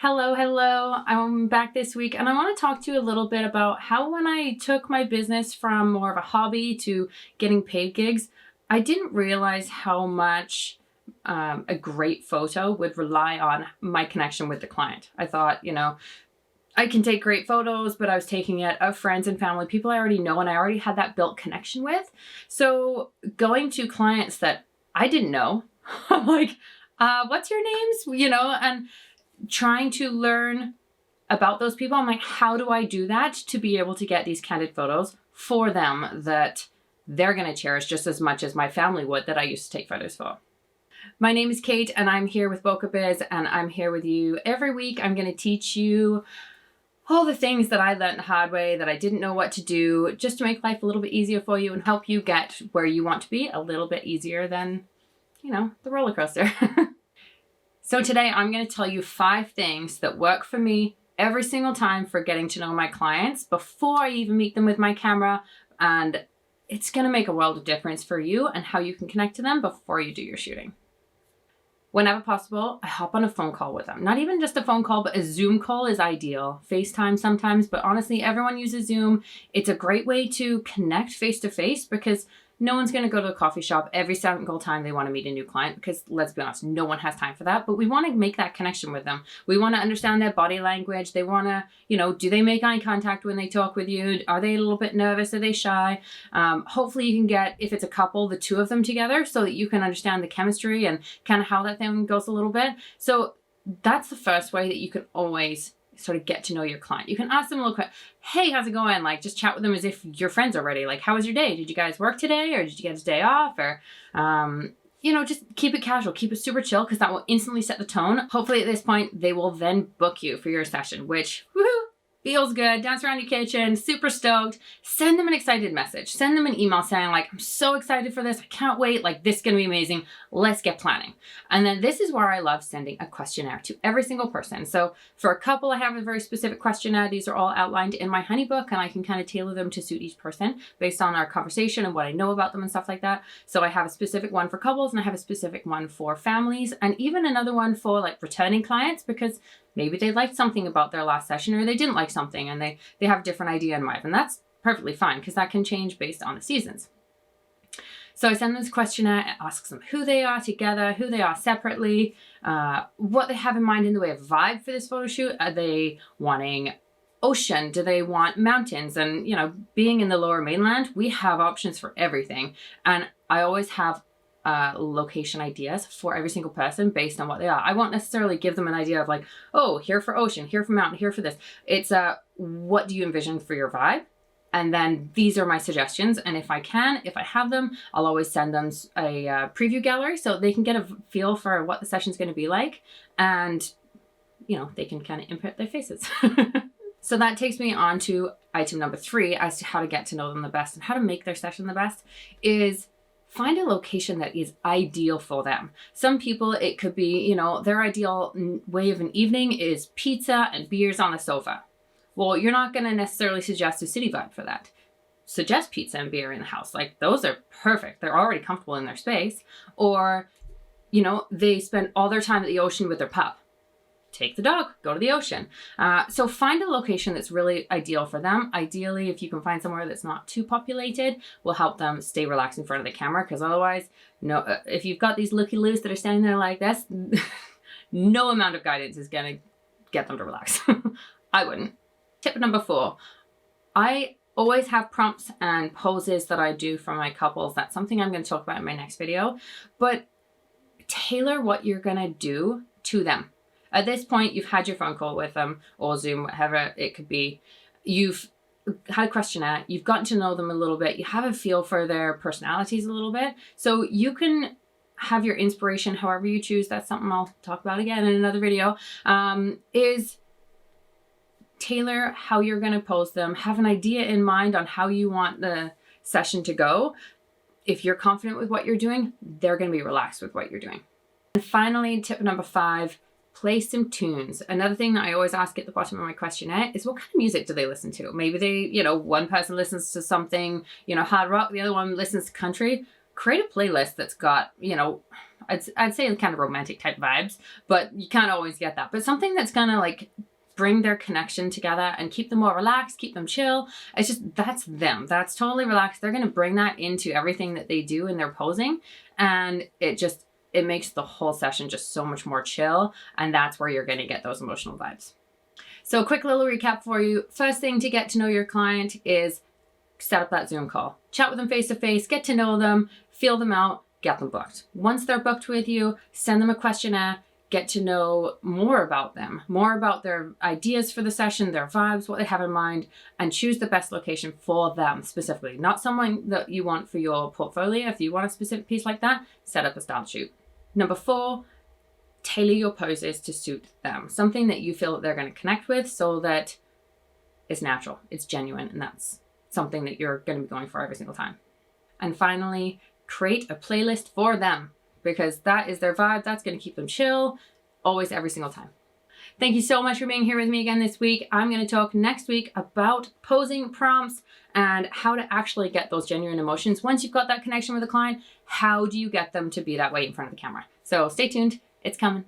Hello, hello. I'm back this week and I want to talk to you a little bit about how when I took my business from more of a hobby to getting paid gigs, I didn't realize how much a great photo would rely on my connection with the client. I thought, I can take great photos, but I was taking it of friends and family, people I already know and I already had that built connection with. So going to clients that I didn't know, I'm like, what's your names? And trying to learn about those people. I'm like, how do I do that to be able to get these candid photos for them that they're going to cherish just as much as my family would that I used to take photos for? My name is Kate and I'm here with Bokeh Biz and I'm here with you every week. I'm going to teach you all the things that I learned the hard way that I didn't know what to do just to make life a little bit easier for you and help you get where you want to be a little bit easier than, the roller coaster. So today I'm going to tell you 5 things that work for me every single time for getting to know my clients before I even meet them with my camera. And it's going to make a world of difference for you and how you can connect to them before you do your shooting. Whenever possible, I hop on a phone call with them. Not even just a phone call, but a Zoom call is ideal. FaceTime sometimes, but honestly, everyone uses Zoom. It's a great way to connect face to face because no one's going to go to a coffee shop every single time they want to meet a new client because let's be honest, no one has time for that. But we want to make that connection with them. We want to understand their body language. They want to, do they make eye contact when they talk with you? Are they a little bit nervous? Are they shy? Hopefully you can get, if it's a couple, the 2 of them together so that you can understand the chemistry and kind of how that thing goes a little bit. So that's the first way that you can always sort of get to know your client. You can ask them a little quick, hey, how's it going? Like just chat with them as if you're friends already. Like, how was your day? Did you guys work today or did you get a day off? Or, just keep it casual, keep it super chill because that will instantly set the tone. Hopefully at this point, they will then book you for your session, which woohoo, feels good. Dance around your kitchen, super stoked. Send them an excited message. Send them an email saying like, I'm so excited for this. I can't wait. Like this is going to be amazing. Let's get planning. And then this is where I love sending a questionnaire to every single person. So for a couple, I have a very specific questionnaire. These are all outlined in my Honeybook and I can kind of tailor them to suit each person based on our conversation and what I know about them and stuff like that. So I have a specific one for couples and I have a specific one for families and even another one for like returning clients because maybe they liked something about their last session or they didn't like something and they have a different idea in mind. And that's perfectly fine because that can change based on the seasons. So I send them this questionnaire, it asks them who they are together, who they are separately, what they have in mind in the way of vibe for this photo shoot. Are they wanting ocean? Do they want mountains? And, being in the Lower Mainland, we have options for everything. And I always have location ideas for every single person based on what they are. I won't necessarily give them an idea of like, oh, here for ocean, here for mountain, here for this. It's what do you envision for your vibe? And then these are my suggestions. And if I have them, I'll always send them a preview gallery so they can get a feel for what the session's going to be like. And, they can kind of input their faces. So that takes me on to item number 3 as to how to get to know them the best and how to make their session the best is find a location that is ideal for them. Some people, it could be, their ideal way of an evening is pizza and beers on the sofa. Well, you're not going to necessarily suggest a city vibe for that. Suggest pizza and beer in the house. Like those are perfect. They're already comfortable in their space. Or, they spend all their time at the ocean with their pup. Take the dog, go to the ocean. So find a location that's really ideal for them. Ideally, if you can find somewhere that's not too populated, will help them stay relaxed in front of the camera. Because otherwise, if you've got these looky-loos that are standing there like this, no amount of guidance is going to get them to relax. I wouldn't. Tip number 4, I always have prompts and poses that I do for my couples. That's something I'm going to talk about in my next video. But tailor what you're going to do to them. At this point, you've had your phone call with them or Zoom, whatever it could be. You've had a questionnaire. You've gotten to know them a little bit. You have a feel for their personalities a little bit. So you can have your inspiration however you choose. That's something I'll talk about again in another video. Is tailor how you're going to pose them. Have an idea in mind on how you want the session to go. If you're confident with what you're doing, they're going to be relaxed with what you're doing. And finally, tip number 5, play some tunes. Another thing that I always ask at the bottom of my questionnaire is what kind of music do they listen to? Maybe they, one person listens to something, hard rock, the other one listens to country. create a playlist that's got, I'd say kind of romantic type vibes, but you can't always get that. But something that's gonna like bring their connection together and keep them more relaxed, keep them chill. It's just, that's them. That's totally relaxed. They're gonna bring that into everything that they do in their posing. And it makes the whole session just so much more chill. And that's where you're gonna get those emotional vibes. So a quick little recap for you. First thing to get to know your client is set up that Zoom call. Chat with them face to face, get to know them, feel them out, get them booked. Once they're booked with you, send them a questionnaire, get to know more about them, more about their ideas for the session, their vibes, what they have in mind, and choose the best location for them specifically. Not someone that you want for your portfolio. If you want a specific piece like that, set up a style shoot. Number 4, tailor your poses to suit them. Something that you feel that they're going to connect with so that it's natural, it's genuine, and that's something that you're going to be going for every single time. And finally, create a playlist for them, because that is their vibe. That's going to keep them chill always, every single time. Thank you so much for being here with me again this week. I'm going to talk next week about posing prompts and how to actually get those genuine emotions. Once you've got that connection with a client, how do you get them to be that way in front of the camera? So stay tuned. It's coming.